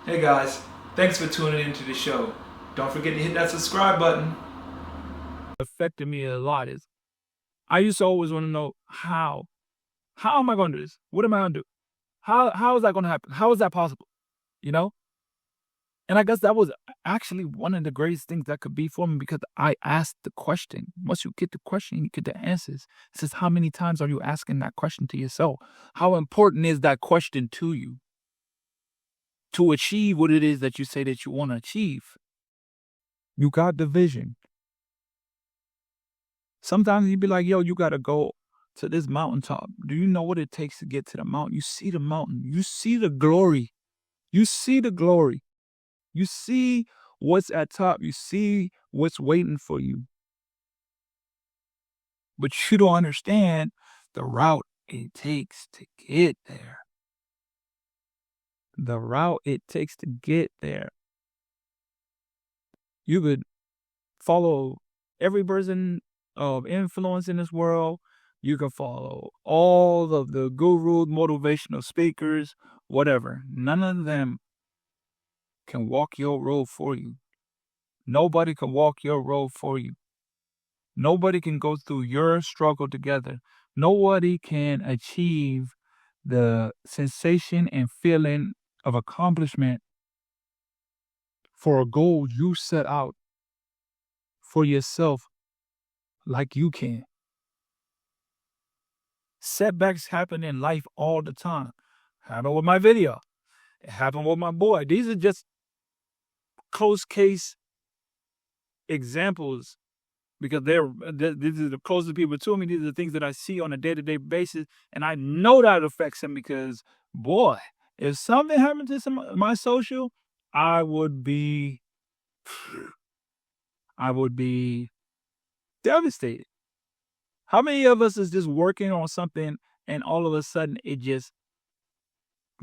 Hey guys, thanks for tuning into the show. Don't forget to hit that subscribe button. Affected me a lot is I used to always want to know how. How am I going to do this? What am I going to do? How is that going to happen? How is that possible? You know? And I guess that was actually one of the greatest things that could be for me because I asked the question. Once you get the question, you get the answers. It says, how many times are you asking that question to yourself? How important is that question to you to achieve what it is that you say that you want to achieve? You got the vision. Sometimes you'd be like, yo, you got to go to this mountaintop. Do you know what it takes to get to the mountain? You see the mountain. You see the glory. You see the glory. You see what's at top. You see what's waiting for you. But you don't understand the route it takes to get there. The route it takes to get there. You could follow every person of influence in this world. You can follow all of the gurus, motivational speakers, whatever. None of them can walk your road for you. Nobody can walk your road for you. Nobody can go through your struggle together. Nobody can achieve the sensation and feeling of accomplishment for a goal you set out for yourself like you can. Setbacks happen in life all the time. Happened with my video. It happened with my boy. These are just close case examples because these are the closest people to me. These are the things that I see on a day-to-day basis, and I know that affects them because, boy, if something happened to my social, I would be devastated. How many of us is just working on something and all of a sudden it just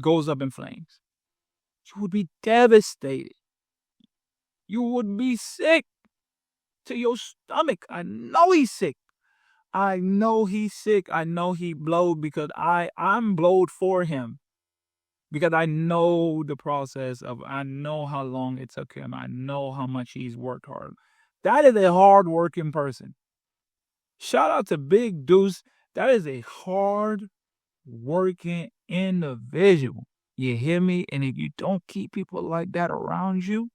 goes up in flames? You would be devastated. You would be sick to your stomach. I know he's sick. I know he's sick. I know he blowed because I'm blowed for him. Because I know the process of I know how long it took him. I know how much he's worked hard. That is a hard working person. Shout out to Big Deuce. That is a hard working individual. You hear me? And if you don't keep people like that around you,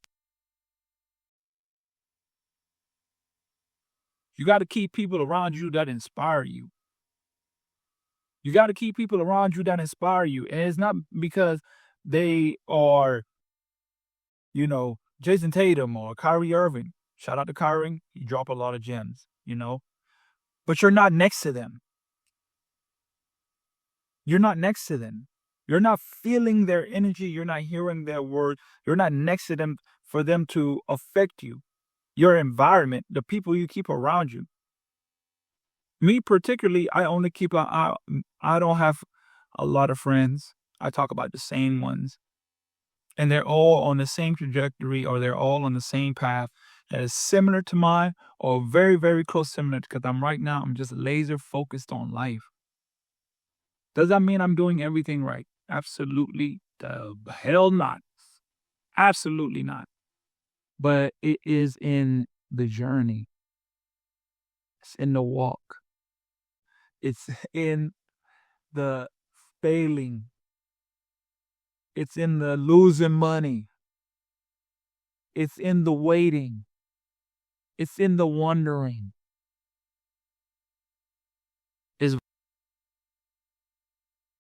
you got to keep people around you that inspire you. You got to keep people around you that inspire you. And it's not because they are, Jason Tatum or Kyrie Irving. Shout out to Kyrie. He drop a lot of gems. But you're not next to them. You're not next to them. You're not feeling their energy. You're not hearing their words. You're not next to them for them to affect you. Your environment, the people you keep around you. Me particularly, I only keep I don't have a lot of friends. I talk about the same ones. And they're all on the same trajectory or they're all on the same path that is similar to mine or very, very close similar because I'm just laser focused on life. Does that mean I'm doing everything right? Absolutely the hell not. Absolutely not. But it is in the journey. It's in the walk. It's in the failing. It's in the losing money. It's in the waiting. It's in the wondering.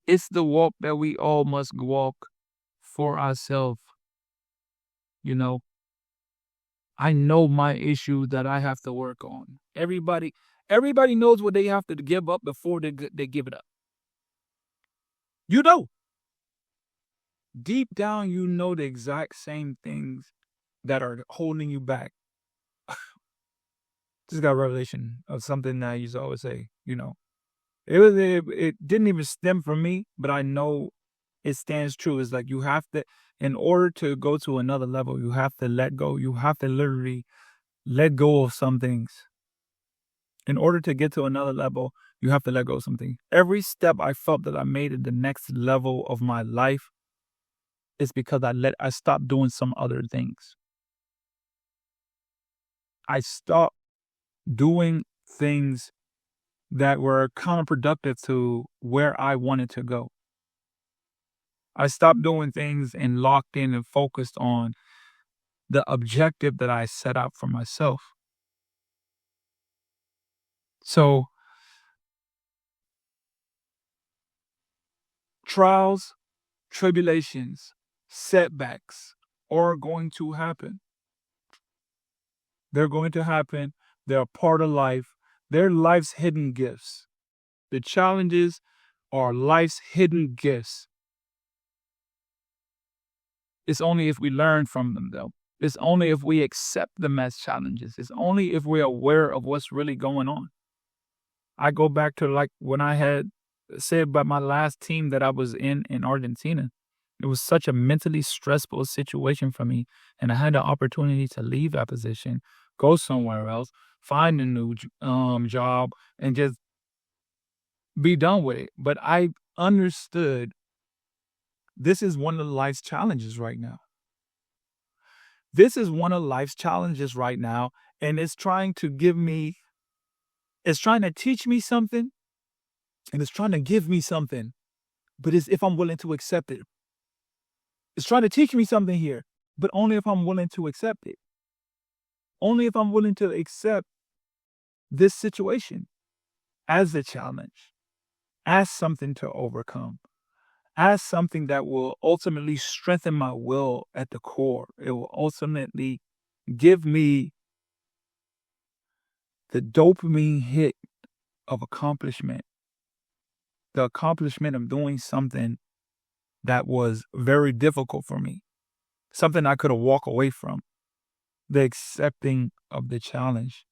It's the walk that we all must walk for ourselves. You know, I know my issues that I have to work on. Everybody knows what they have to give up before they give it up. You know, deep down, you know the exact same things that are holding you back. Just got a revelation of something that I used to always say. It didn't even stem from me, but I know it stands true. It's like you have to, in order to go to another level, you have to let go. You have to literally let go of some things. In order to get to another level, you have to let go of something. Every step I felt that I made at the next level of my life, is because I stopped doing some other things. I stopped doing things that were counterproductive to where I wanted to go. I stopped doing things and locked in and focused on the objective that I set out for myself. So, trials, tribulations, setbacks are going to happen. They're going to happen. They're a part of life. They're life's hidden gifts. The challenges are life's hidden gifts. It's only if we learn from them, though. It's only if we accept them as challenges. It's only if we're aware of what's really going on. I go back to like when I had said about my last team that I was in Argentina. It was such a mentally stressful situation for me. And I had the opportunity to leave that position, go somewhere else, find a new job, and just be done with it. But I understood this is one of life's challenges right now. This is one of life's challenges right now. And it's trying to teach me something, and it's trying to give me something. But it's if I'm willing to accept it. It's trying to teach me something here, but only if I'm willing to accept it. Only if I'm willing to accept this situation as a challenge, as something to overcome, as something that will ultimately strengthen my will at the core. It will ultimately give me the dopamine hit of accomplishment, the accomplishment of doing something that was very difficult for me, something I could have walked away from, the accepting of the challenge.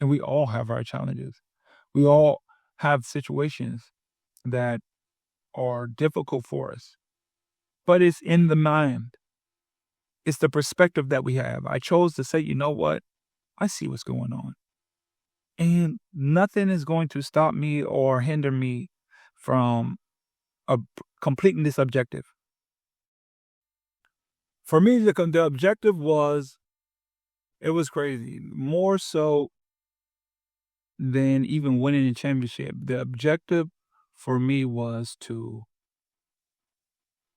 And we all have our challenges. We all have situations that are difficult for us, but it's in the mind. It's the perspective that we have. I chose to say, you know what? I see what's going on. And nothing is going to stop me or hinder me from completing this objective. For me, the objective was, it was crazy. More so than even winning a championship. The objective for me was to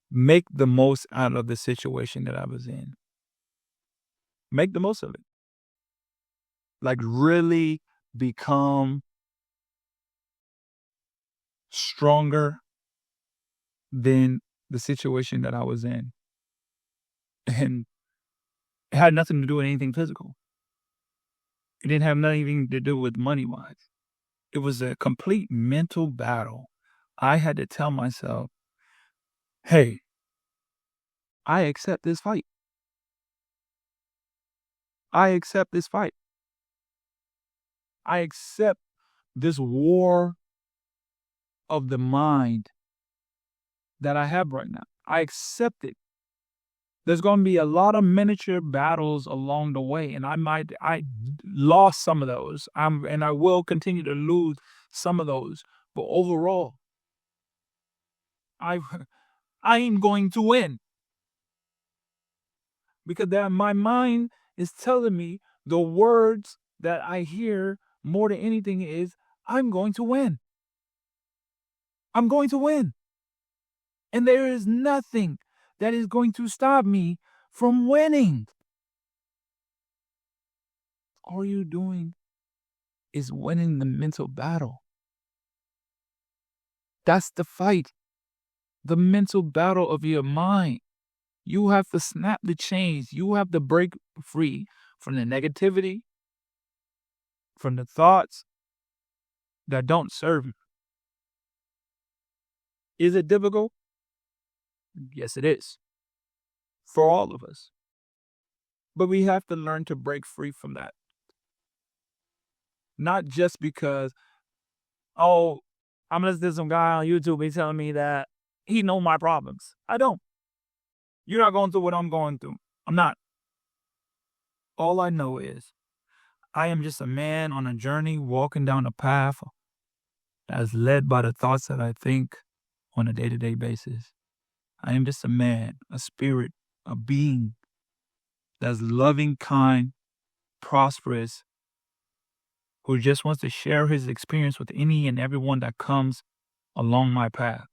make the most out of the situation that I was in. Make the most of it. Like really become stronger than the situation that I was in. And it had nothing to do with anything physical. It didn't have nothing to do with money-wise. It was a complete mental battle. I had to tell myself, hey, I accept this fight. I accept this fight. I accept this war of the mind that I have right now. I accept it. There's going to be a lot of miniature battles along the way, and I lost some of those. And I will continue to lose some of those. But overall, I'm going to win. Because my mind is telling me the words that I hear more than anything is, I'm going to win. I'm going to win. And there is nothing that is going to stop me from winning. All you're doing is winning the mental battle. That's the fight. The mental battle of your mind. You have to snap the chains. You have to break free from the negativity, from the thoughts that don't serve you. Is it difficult? Yes, it is. For all of us. But we have to learn to break free from that. Not just because, I'm listening to some guy on YouTube, he's telling me that he knows my problems. I don't. You're not going through what I'm going through. I'm not. All I know is I am just a man on a journey walking down a path that is led by the thoughts that I think on a day-to-day basis. I am just a man, a spirit, a being that's loving, kind, prosperous, who just wants to share his experience with any and everyone that comes along my path.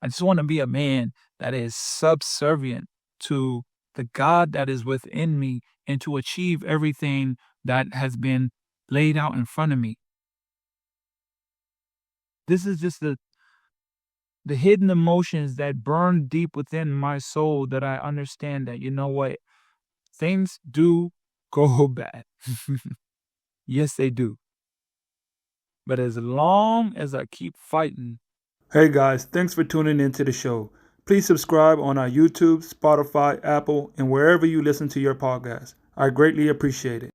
I just want to be a man that is subservient to the God that is within me and to achieve everything that has been laid out in front of me. This is just the hidden emotions that burn deep within my soul, that I understand that, you know what, things do go bad. Yes, they do. But as long as I keep fighting. Hey guys, thanks for tuning into the show. Please subscribe on our YouTube, Spotify, Apple, and wherever you listen to your podcast. I greatly appreciate it.